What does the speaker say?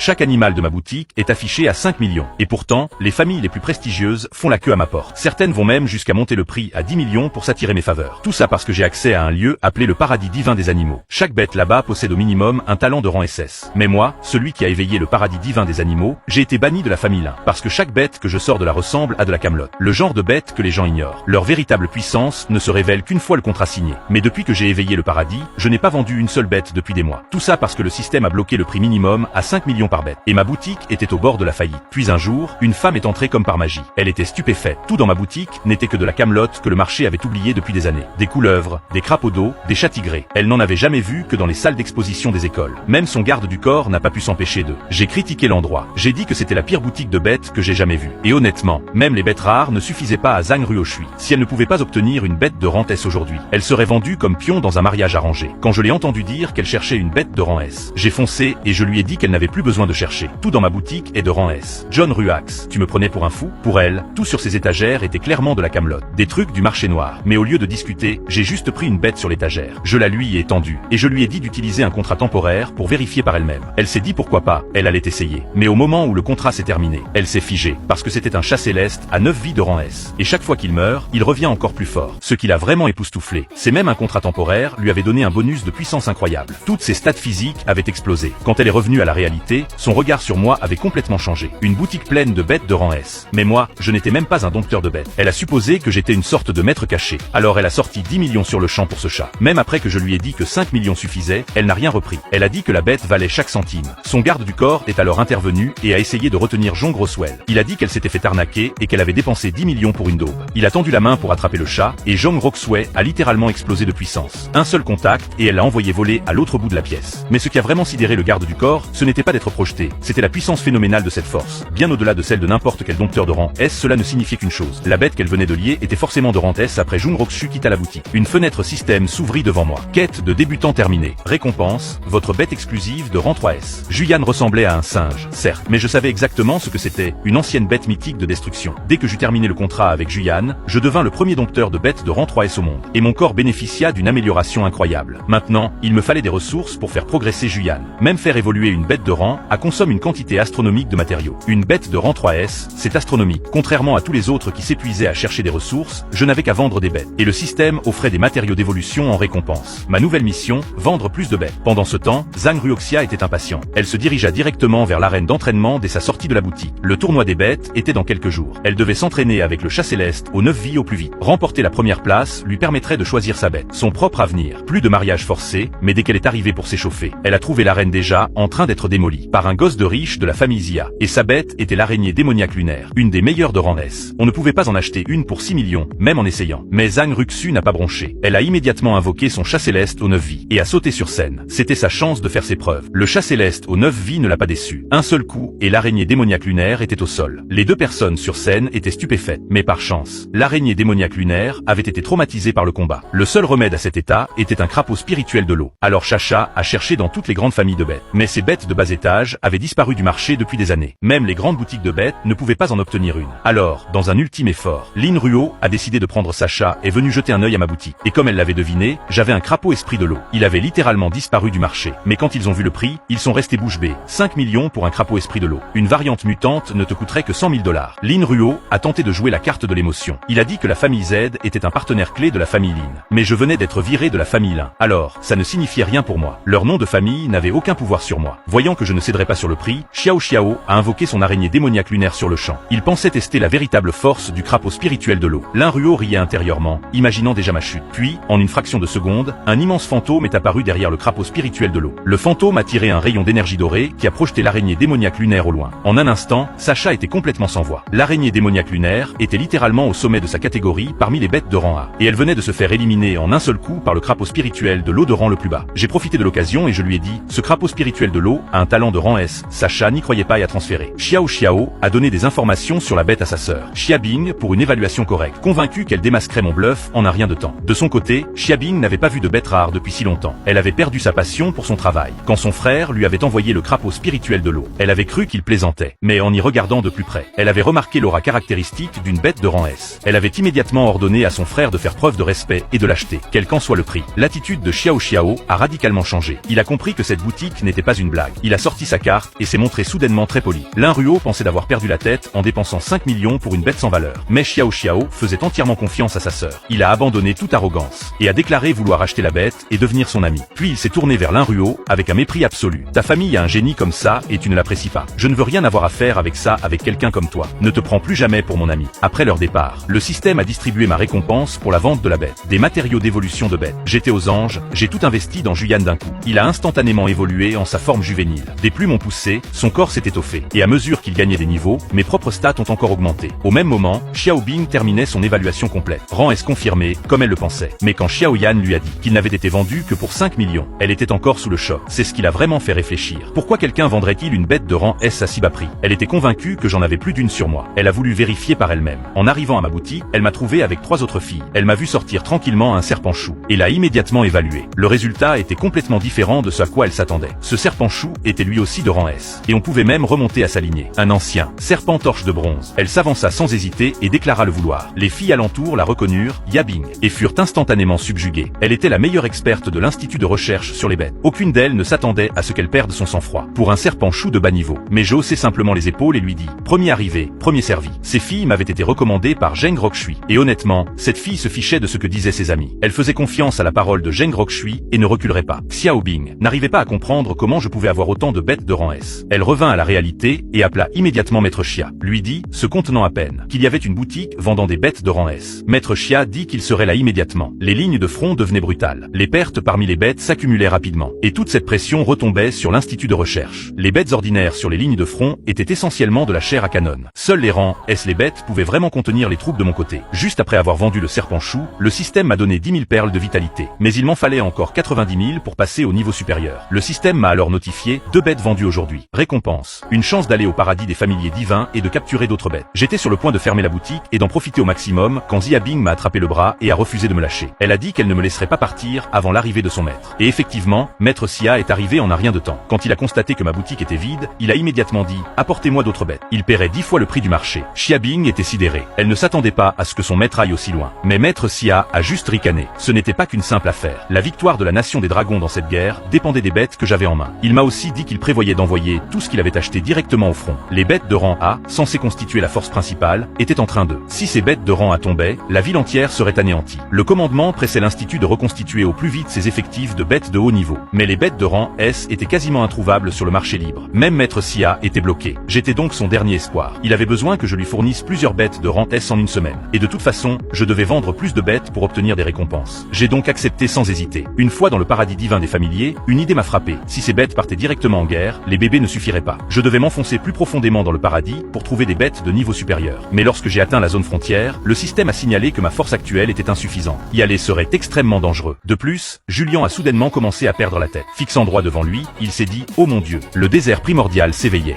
Chaque animal de ma boutique est affiché à 5 millions. Et pourtant, les familles les plus prestigieuses font la queue à ma porte. Certaines vont même jusqu'à monter le prix à 10 millions pour s'attirer mes faveurs. Tout ça parce que j'ai accès à un lieu appelé le paradis divin des animaux. Chaque bête là-bas possède au minimum un talent de rang SS. Mais moi, celui qui a éveillé le paradis divin des animaux, j'ai été banni de la famille Lin. Parce que chaque bête que je sors de là ressemble à de la camelote. Le genre de bête que les gens ignorent. Leur véritable puissance ne se révèle qu'une fois le contrat signé. Mais depuis que j'ai éveillé le paradis, je n'ai pas vendu une seule bête depuis des mois. Tout ça parce que le système a bloqué le prix minimum à 5 millions par bête. Et ma boutique était au bord de la faillite. Puis un jour, une femme est entrée comme par magie. Elle était stupéfaite. Tout dans ma boutique n'était que de la camelote que le marché avait oublié depuis des années. Des couleuvres, des crapauds d'eau, des chats tigrés. Elle n'en avait jamais vu que dans les salles d'exposition des écoles. Même son garde du corps n'a pas pu s'empêcher de. J'ai critiqué l'endroit. J'ai dit que c'était la pire boutique de bêtes que j'ai jamais vue. Et honnêtement, même les bêtes rares ne suffisaient pas à Zhang Ruoshui. Si elle ne pouvait pas obtenir une bête de rang S aujourd'hui, elle serait vendue comme pion dans un mariage arrangé. Quand je l'ai entendu dire qu'elle cherchait une bête de rang S, j'ai foncé et je lui ai dit qu'elle n'avait plus besoin de chercher. Tout dans ma boutique est de rang S. John Ruax, tu me prenais pour un fou? Pour elle, tout sur ses étagères était clairement de la camelote. Des trucs du marché noir. Mais au lieu de discuter, j'ai juste pris une bête sur l'étagère. Je la lui ai tendue. Et je lui ai dit d'utiliser un contrat temporaire pour vérifier par elle-même. Elle s'est dit pourquoi pas, elle allait essayer. Mais au moment où le contrat s'est terminé, elle s'est figée. Parce que c'était un chat céleste à 9 vies de rang S. Et chaque fois qu'il meurt, il revient encore plus fort. Ce qui l'a vraiment époustouflé. C'est même un contrat temporaire lui avait donné un bonus de puissance incroyable. Toutes ses stats physiques avaient explosé. Quand elle est revenue à la réalité, son regard sur moi avait complètement changé. Une boutique pleine de bêtes de rang S. Mais moi, je n'étais même pas un dompteur de bêtes. Elle a supposé que j'étais une sorte de maître caché. Alors elle a sorti 10 millions sur le champ pour ce chat. Même après que je lui ai dit que 5 millions suffisaient, elle n'a rien repris. Elle a dit que la bête valait chaque centime. Son garde du corps est alors intervenu et a essayé de retenir John Grosswell. Il a dit qu'elle s'était fait arnaquer et qu'elle avait dépensé 10 millions pour une daube. Il a tendu la main pour attraper le chat et John Grosswell a littéralement explosé de puissance. Un seul contact et elle l'a envoyé voler à l'autre bout de la pièce. Mais ce qui a vraiment sidéré le garde du corps, ce n'était pas d'être projeté, c'était la puissance phénoménale de cette force. Bien au-delà de celle de n'importe quel dompteur de rang S, cela ne signifiait qu'une chose. La bête qu'elle venait de lier était forcément de rang S après Jun Rokshu quitta la boutique. Une fenêtre système s'ouvrit devant moi. Quête de débutant terminée. Récompense, votre bête exclusive de rang 3S. Juyan ressemblait à un singe, certes, mais je savais exactement ce que c'était, une ancienne bête mythique de destruction. Dès que j'eus terminé le contrat avec Juyan, je devins le premier dompteur de bêtes de rang 3S au monde. Et mon corps bénéficia d'une amélioration incroyable. Maintenant, il me fallait des ressources pour faire progresser Juyan. Même faire évoluer une bête de rang consomme une quantité astronomique de matériaux. Une bête de rang 3S, c'est astronomique. Contrairement à tous les autres qui s'épuisaient à chercher des ressources, je n'avais qu'à vendre des bêtes. Et le système offrait des matériaux d'évolution en récompense. Ma nouvelle mission, vendre plus de bêtes. Pendant ce temps, Zhang Ruoxia était impatient. Elle se dirigea directement vers l'arène d'entraînement dès sa sortie de la boutique. Le tournoi des bêtes était dans quelques jours. Elle devait s'entraîner avec le chat céleste aux 9 vies au plus vite. Remporter la première place lui permettrait de choisir sa bête. Son propre avenir. Plus de mariage forcé, mais dès qu'elle est arrivée pour s'échauffer, elle a trouvé l'arène déjà en train d'être démolie par un gosse de riche de la famille Zia. Et sa bête était l'araignée démoniaque lunaire, une des meilleures de rang S. On ne pouvait pas en acheter une pour 6 millions, même en essayant. Mais Zhang Ruxu n'a pas bronché. Elle a immédiatement invoqué son chat céleste aux 9 vies et a sauté sur scène. C'était sa chance de faire ses preuves. Le chat céleste aux 9 vies ne l'a pas déçu. Un seul coup, et l'araignée démoniaque lunaire était au sol. Les deux personnes sur scène étaient stupéfaites. Mais par chance, l'araignée démoniaque lunaire avait été traumatisée par le combat. Le seul remède à cet état était un crapaud spirituel de l'eau. Alors Chacha a cherché dans toutes les grandes familles de bêtes. Mais ces bêtes de bas étage avaient disparu du marché depuis des années. Même les grandes boutiques de bêtes ne pouvaient pas en obtenir une. Alors, dans un ultime effort, Lin Ruo a décidé de prendre Sacha et est venue jeter un œil à ma boutique. Et comme elle l'avait deviné, j'avais un crapaud esprit de l'eau. Il avait littéralement disparu du marché. Mais quand ils ont vu le prix, ils sont restés bouche bée. 5 millions pour un crapaud esprit de l'eau. Une variante mutante ne te coûterait que 100 000 $. Lin Ruo a tenté de jouer la carte de l'émotion. Il a dit que la famille Z était un partenaire clé de la famille Lin. Mais je venais d'être viré de la famille Lin. Alors, ça ne signifiait rien pour moi. Leur nom de famille n'avait aucun pouvoir sur moi. Voyant que je ne céderais pas sur le prix, Xiao Xiao a invoqué son araignée démoniaque lunaire sur le champ. Il pensait tester la véritable force du crapaud spirituel de l'eau. Lin Ruo riait intérieurement, imaginant déjà ma chute. Puis, en une fraction de seconde, un immense fantôme est apparu derrière le crapaud spirituel de l'eau. Le fantôme a tiré un rayon d'énergie dorée qui a projeté l'araignée démoniaque lunaire au loin. En un instant, Sacha était complètement sans voix. L'araignée démoniaque lunaire était littéralement au sommet de sa catégorie parmi les bêtes de rang A. Et elle venait de se faire éliminer en un seul coup par le crapaud spirituel de l'eau de rang le plus bas. J'ai profité de l'occasion et je lui ai dit, ce crapaud spirituel de l'eau a un talent de rang S. Sacha n'y croyait pas et a transféré. Xiao Xiao a donné des informations sur la bête à sa sœur, Xiabing, pour une évaluation correcte. Convaincue qu'elle démasquerait mon bluff en un rien de temps. De son côté, Xiabing n'avait pas vu de bête rare depuis si longtemps. Elle avait perdu sa passion pour son travail. Quand son frère lui avait envoyé le crapaud spirituel de l'eau, elle avait cru qu'il plaisantait. Mais en y regardant de plus près, elle avait remarqué l'aura caractéristique d'une bête de rang S. Elle avait immédiatement ordonné à son frère de faire preuve de respect et de l'acheter, quel qu'en soit le prix. L'attitude de Xiao Xiao a radicalement changé. Il a compris que cette boutique n'était pas une blague. Il a sorti sa sa carte et s'est montré soudainement très poli. Lin Ruo pensait d'avoir perdu la tête en dépensant 5 millions pour une bête sans valeur. Mais Xiao Xiao faisait entièrement confiance à sa sœur. Il a abandonné toute arrogance et a déclaré vouloir acheter la bête et devenir son ami. Puis il s'est tourné vers Lin Ruo avec un mépris absolu. Ta famille a un génie comme ça et tu ne l'apprécies pas. Je ne veux rien avoir à faire avec ça avec quelqu'un comme toi. Ne te prends plus jamais pour mon ami. Après leur départ, le système a distribué ma récompense pour la vente de la bête. Des matériaux d'évolution de bête. J'étais aux anges, j'ai tout investi dans Juyan d'un coup. Il a instantanément évolué en sa forme juvénile. Des plumes ont poussé, son corps s'est étoffé. Et à mesure qu'il gagnait des niveaux, mes propres stats ont encore augmenté. Au même moment, Xiao Bing terminait son évaluation complète. Rang S confirmé, comme elle le pensait. Mais quand Xiao Yan lui a dit qu'il n'avait été vendu que pour 5 millions, elle était encore sous le choc. C'est ce qui l'a vraiment fait réfléchir. Pourquoi quelqu'un vendrait-il une bête de rang S à si bas prix? Elle était convaincue que j'en avais plus d'une sur moi. Elle a voulu vérifier par elle-même. En arrivant à ma boutique, elle m'a trouvé avec 3 autres filles. Elle m'a vu sortir tranquillement un serpent chou et l'a immédiatement évalué. Le résultat était complètement différent de ce à quoi elle s'attendait. Ce serpent chou était lui aussi de rang S. Et on pouvait même remonter à sa lignée. Un ancien serpent torche de bronze. Elle s'avança sans hésiter et déclara le vouloir. Les filles alentour la reconnurent, Yabing, et furent instantanément subjuguées. Elle était la meilleure experte de l'institut de recherche sur les bêtes. Aucune d'elles ne s'attendait à ce qu'elle perde son sang-froid. Pour un serpent chou de bas niveau. Mais je haussai simplement les épaules et lui dis, premier arrivé, premier servi. Ces filles m'avaient été recommandées par Zheng Rokshui. Et honnêtement, cette fille se fichait de ce que disaient ses amis. Elle faisait confiance à la parole de Zheng Rokshui et ne reculerait pas. Xiao Bing n'arrivait pas à comprendre comment je pouvais avoir autant de bêtes de rang S. Elle revint à la réalité et appela immédiatement Maître Xia. Lui dit, se contenant à peine, qu'il y avait une boutique vendant des bêtes de rang S. Maître Xia dit qu'il serait là immédiatement. Les lignes de front devenaient brutales. Les pertes parmi les bêtes s'accumulaient rapidement. Et toute cette pression retombait sur l'institut de recherche. Les bêtes ordinaires sur les lignes de front étaient essentiellement de la chair à canon. Seuls les rangs S les bêtes pouvaient vraiment contenir les troupes de mon côté. Juste après avoir vendu le serpent chou, le système m'a donné 10 000 perles de vitalité. Mais il m'en fallait encore 90 000 pour passer au niveau supérieur. Le système m'a alors notifié 2 bêtes vendues aujourd'hui. Récompense. Une chance d'aller au paradis des familiers divins et de capturer d'autres bêtes. J'étais sur le point de fermer la boutique et d'en profiter au maximum quand Xia Bing m'a attrapé le bras et a refusé de me lâcher. Elle a dit qu'elle ne me laisserait pas partir avant l'arrivée de son maître. Et effectivement, Maître Xia est arrivé en un rien de temps. Quand il a constaté que ma boutique était vide, il a immédiatement dit « Apportez-moi d'autres bêtes ». Il paierait 10 fois le prix du marché. Xia Bing était sidérée. Elle ne s'attendait pas à ce que son maître aille aussi loin. Mais Maître Xia a juste ricané. Ce n'était pas qu'une simple affaire. La victoire de la nation des dragons dans cette guerre dépendait des bêtes que j'avais en main. Il m'a aussi dit qu'il prévoyait d'envoyer tout ce qu'il avait acheté directement au front. Les bêtes de rang A, censées constituer la force principale, étaient en train de. Si ces bêtes de rang A tombaient, la ville entière serait anéantie. Le commandement pressait l'institut de reconstituer au plus vite ses effectifs de bêtes de haut niveau. Mais les bêtes de rang S étaient quasiment introuvables sur le marché libre. Même Maître Xia était bloqué. J'étais donc son dernier espoir. Il avait besoin que je lui fournisse plusieurs bêtes de rang S en une semaine. Et de toute façon, je devais vendre plus de bêtes pour obtenir des récompenses. J'ai donc accepté sans hésiter. Une fois dans le paradis divin des familiers, une idée m'a frappé. Si ces bêtes partaient directement en guerre, les bébés ne suffiraient pas. Je devais m'enfoncer plus profondément dans le paradis pour trouver des bêtes de niveau supérieur. Mais lorsque j'ai atteint la zone frontière, le système a signalé que ma force actuelle était insuffisante. Y aller serait extrêmement dangereux. De plus, Julian a soudainement commencé à perdre la tête. Fixant droit devant lui, il s'est dit « Oh mon Dieu !» Le désert primordial s'éveillait.